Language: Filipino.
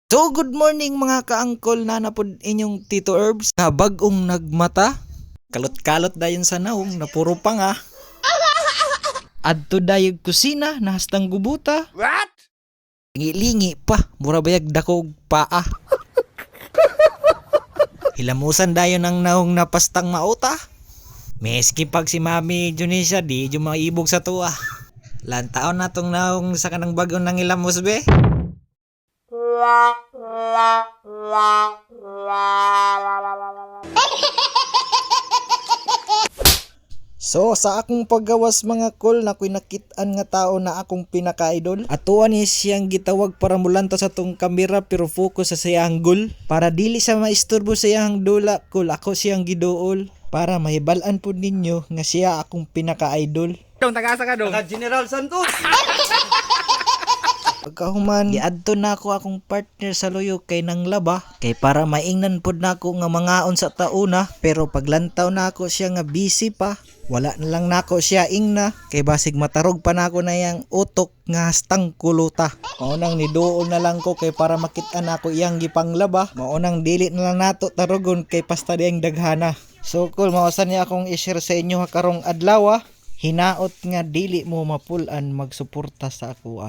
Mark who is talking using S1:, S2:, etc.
S1: So good morning mga ka-angkol na napod inyong Tito Herbs na bagong nagmata. Kalot-kalot dayon sa naong na puro pa nga. Adto dayog kusina na hastang gubuta.
S2: What?
S1: Lingi pa, mura bayag dakog paa. Hilamusan dayon ang naong napastang mauta. Meski pag si Mami Junisha di maibog sa tuwa. Lantaon na tong naong sa kanang bagong nang ilamos be. So sa akong paggawas mga kol na ko'y nakit-an nga tao na akong pinaka-idol. Atuan ni siyang gitawag para mulanta sa tong kamera pero focus sa siyang goal. Para dili sa maisturbo sa iyang dula kol ako siyang giduol. Para mahibalan po ninyo nga siya akong pinaka-idol.
S2: Dong, tagasa ka dong.
S3: General Santos.
S1: Pagkahuman, giadto na ako akong partner sa loyo kay nang laba. Kay para maingnan pod na ako nga mangaon sa tauna. Pero paglantaw na ako siya nga busy pa. Wala na lang nako siya ingna. Kay basig matarog pa na ako na yang utok nga hastang kuluta. Maunang niduol na lang ko kay para makita na ako iyang gipanglaba. Maunang dili na lang nato tarugon kay pasta diyang daghana. So cool, mawasan niya akong i-share sa inyo karong adlaw. Hinaot nga dili mo mapulan magsuporta sa ako.